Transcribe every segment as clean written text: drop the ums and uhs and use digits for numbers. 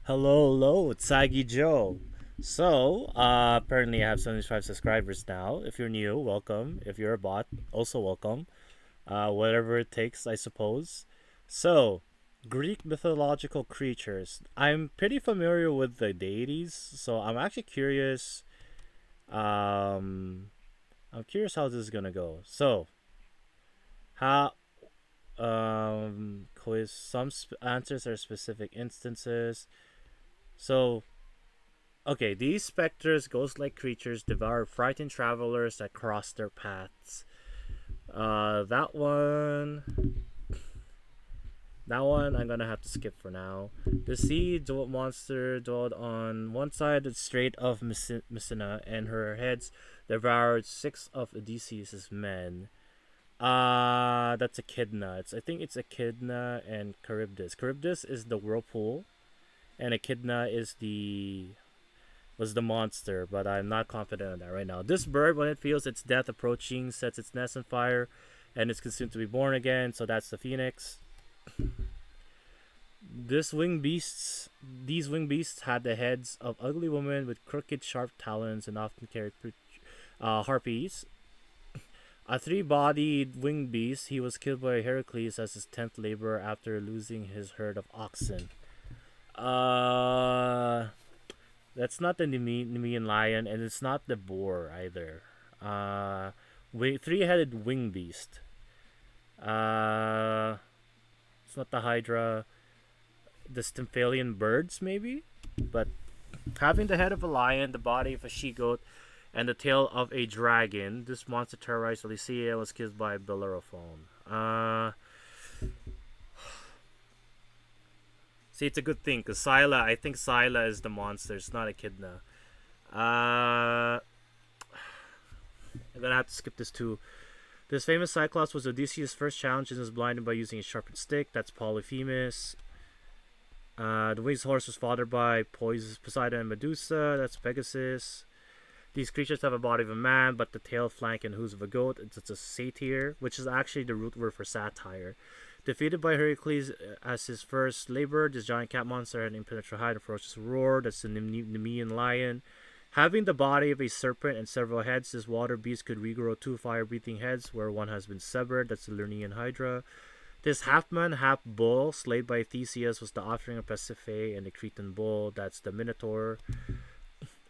Hello, hello, it's Sagi Joe. Apparently I have 75 subscribers now. If you're new, welcome. If you're a bot, also welcome. Whatever it takes, I suppose. So, Greek mythological creatures. I'm pretty familiar with the deities, so I'm actually curious. Um, I'm curious how this is gonna go. How quiz some answers are specific instances. So, Okay, these specters, ghost-like creatures, devour frightened travelers that cross their paths. That one, I'm gonna have to skip for now. The sea monster dwelled on one side of the Strait of Messina, and her heads devoured six of Odysseus's men. That's Echidna. I think it's Echidna and Charybdis. Charybdis is the whirlpool, and Echidna is the was the monster, but I'm not confident in that right now. This bird, when it feels its death approaching, sets its nest on fire and is consumed to be born again, so that's the phoenix. These winged beasts had the heads of ugly women with crooked, sharp talons and often carried harpies. A three-bodied winged beast, he was killed by Heracles as his 10th labor after losing his herd of oxen. Uh, That's not the Nemean lion, and it's not the boar either. Three-headed wing beast. Uh, it's not the hydra. The Stymphalian birds, maybe, but having the head of a lion, the body of a she-goat, and the tail of a dragon, this monster terrorized Lycia and was killed by Bellerophon. See, it's a good thing because I think Scylla is the monster. It's not Echidna. Uh, I'm gonna have to skip this too. This famous Cyclops was Odysseus' first challenge and was blinded by using a sharpened stick. That's Polyphemus. The winged horse was fathered by Poseidon and Medusa. That's Pegasus. These creatures have a body of a man, but the tail, flank, and hooves of a goat. It's a satyr, which is actually the root word for satire. Defeated by Heracles as his first labor, this giant cat monster had an impenetrable hide and ferocious roar. That's the Nemean lion. Having the body of a serpent and several heads, this water beast could regrow two fire-breathing heads where one has been severed. That's the Lernaean Hydra. This half-man, half-bull, slayed by Theseus, was the offspring of Persephone and the Cretan bull. That's the Minotaur.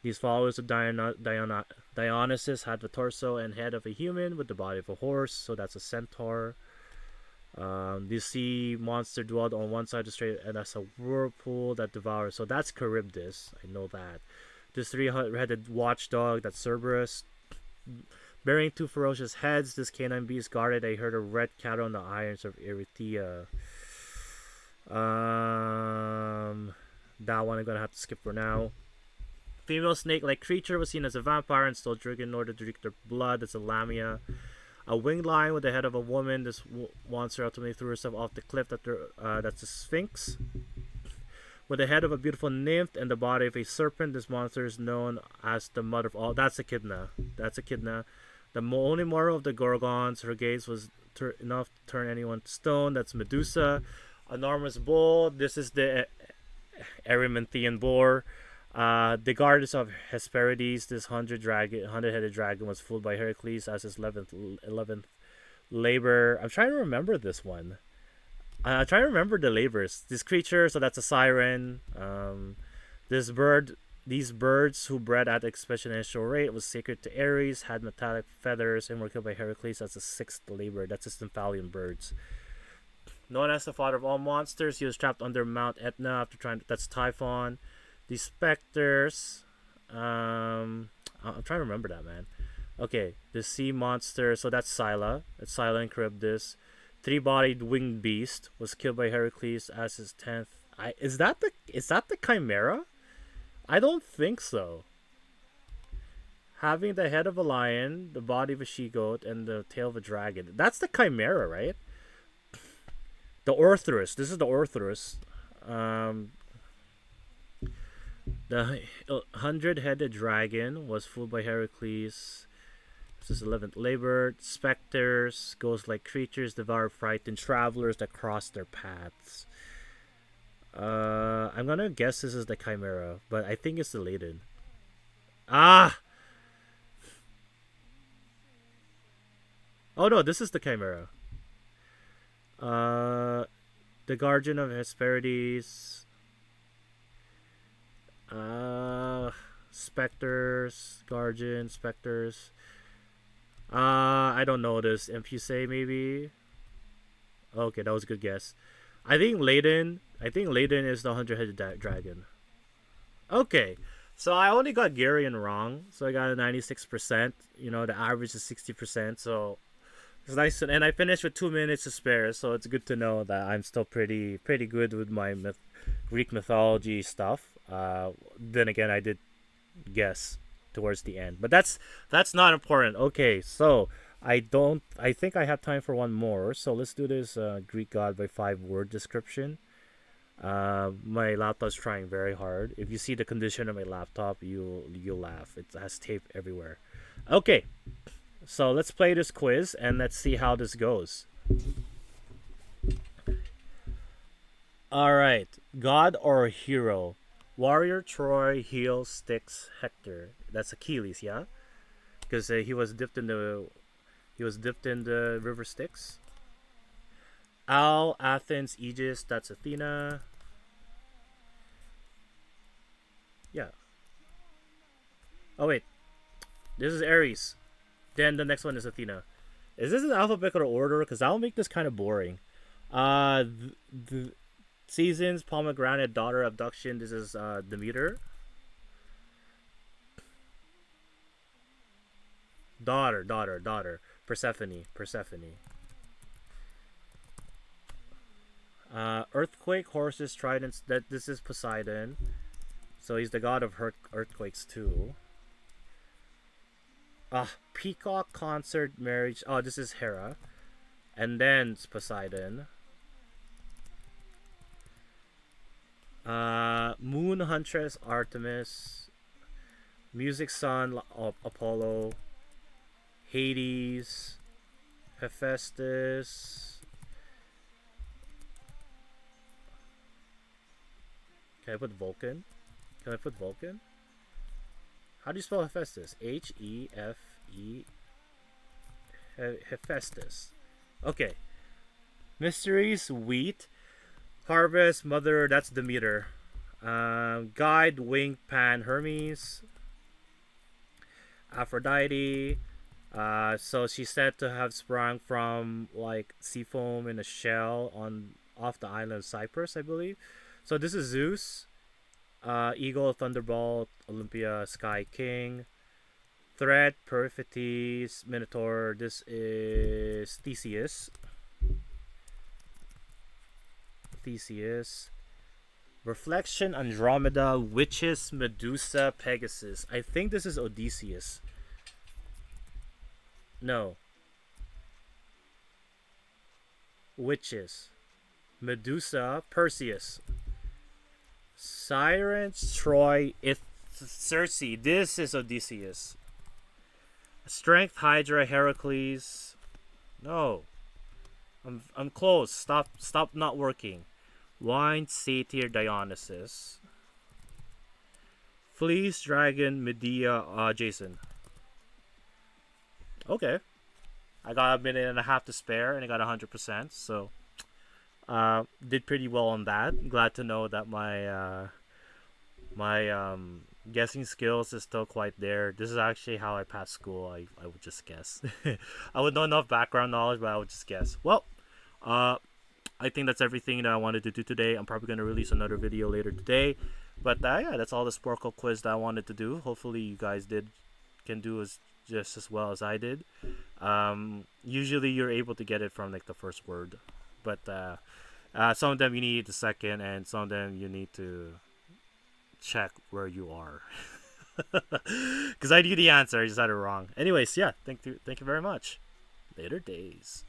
These followers of Dionysus had the torso and head of a human with the body of a horse, so that's a centaur. The sea monster dwelled on one side of the strait, and that's a whirlpool that devours. So that's Charybdis. I know that. This three-headed watchdog, that's Cerberus. Bearing two ferocious heads, this canine beast guarded a herd of red cattle on the irons of Erythea. That one I'm gonna have to skip for now. Female snake-like creature was seen as a vampire and stole drinking in order to drink their blood. That's a Lamia. A winged lion with the head of a woman. This monster ultimately threw herself off the cliff. That's a Sphinx. With the head of a beautiful nymph and the body of a serpent, this monster is known as the mother of all. That's Echidna. That's Echidna. The only mortal of the Gorgons. Her gaze was enough to turn anyone to stone. That's Medusa. Enormous bull. This is the Erymanthean boar. The goddess of Hesperides, this hundred-headed dragon, was fooled by Heracles as his 11th labor. I'm trying to remember this one. I'm trying to remember the labors. This creature, so that's a siren. These birds who bred at exponential rate was sacred to Ares, had metallic feathers, and were killed by Heracles as a 6th labor. That's the Stymphalian birds. Known as the father of all monsters, he was trapped under Mount Etna after trying. That's Typhon. The specters. I'm trying to remember that, man. Okay, the sea monster. So that's Scylla. That's Scylla and Charybdis. Three-bodied winged beast was killed by Heracles as his 10th. Is that the Chimera? I don't think so. Having the head of a lion, the body of a she-goat, and the tail of a dragon. That's the Chimera, right? The Orthrus. This is the Orthrus. The 100-headed dragon was fooled by Heracles. This is 11th labor. Specters, ghost-like creatures, devour frightened travelers that cross their paths. I'm gonna guess this is the Chimera, but I think it's the Leyden. Ah! Oh no, this is the Chimera. Uh, the Guardian of Hesperides. Uh, Specters, Guardian, Specters. I don't know this. Impuse maybe. Okay, that was a good guess. I think Leyden. I think Leyden is the 100-headed dragon. Okay, so I only got Garion wrong, so I got a 96%. You know, the average is 60%, so it's nice. And I finished with 2 minutes to spare, so it's good to know that I'm still pretty good with my Greek mythology stuff. Then again, I did guess towards the end, but that's not important. Okay, so I don't. I think I have time for one more. So let's do this Greek god by 5 word description. My laptop's trying very hard. If you see the condition of my laptop, you'll laugh. It has tape everywhere. Okay, so let's play this quiz and let's see how this goes. All right, god or hero? Warrior Troy heals Styx Hector. That's Achilles, yeah, because he was dipped in the river Styx. Al Athens Aegis. That's Athena. Yeah. Oh wait, this is Ares. Then the next one is Athena. Is this in alphabetical order? Because that'll make this kind of boring. The seasons pomegranate daughter abduction. This is Demeter. Daughter. Persephone. Earthquake, horses, tridents. That this is Poseidon. So he's the god of earthquakes too. Peacock, concert, marriage. Oh, this is Hera. And then it's Poseidon. Moon Huntress, Artemis. Music Sun, Apollo. Hades. Hephaestus. Can I put Vulcan? How do you spell Hephaestus? Hefe. Hephaestus. Okay. Mysteries, wheat. Harvest, mother, that's Demeter. Guide, winged pan, Hermes. Aphrodite. So she's said to have sprung from like sea foam in a shell off the island of Cyprus, I believe. So this is Zeus. Eagle, Thunderbolt, Olympia, Sky King. Threat, Periphetes, Minotaur. This is Theseus. Reflection, Andromeda, Witches, Medusa, Pegasus. I think this is Odysseus. No. Witches. Medusa, Perseus. Sirens, Troy, Circe. This is Odysseus. Strength, Hydra, Heracles. No. I'm close. Stop not working. Wine, Satyr, Dionysus. Fleece, Dragon, Medea, Jason. Okay. I got a minute and a half to spare and I got 100%, so did pretty well on that. Glad to know that my guessing skills is still quite there. This is actually how I passed school. I would just guess. I would know enough background knowledge, but I would just guess. Well, I think that's everything that I wanted to do today. I'm probably going to release another video later today. But yeah, that's all the Sporcle quiz that I wanted to do. Hopefully you guys can do just as well as I did. Usually you're able to get it from like the first word. But some of them you need the second, and some of them you need to check where you are. Because I knew the answer, I just had it wrong. Anyways, yeah, thank you very much. Later days.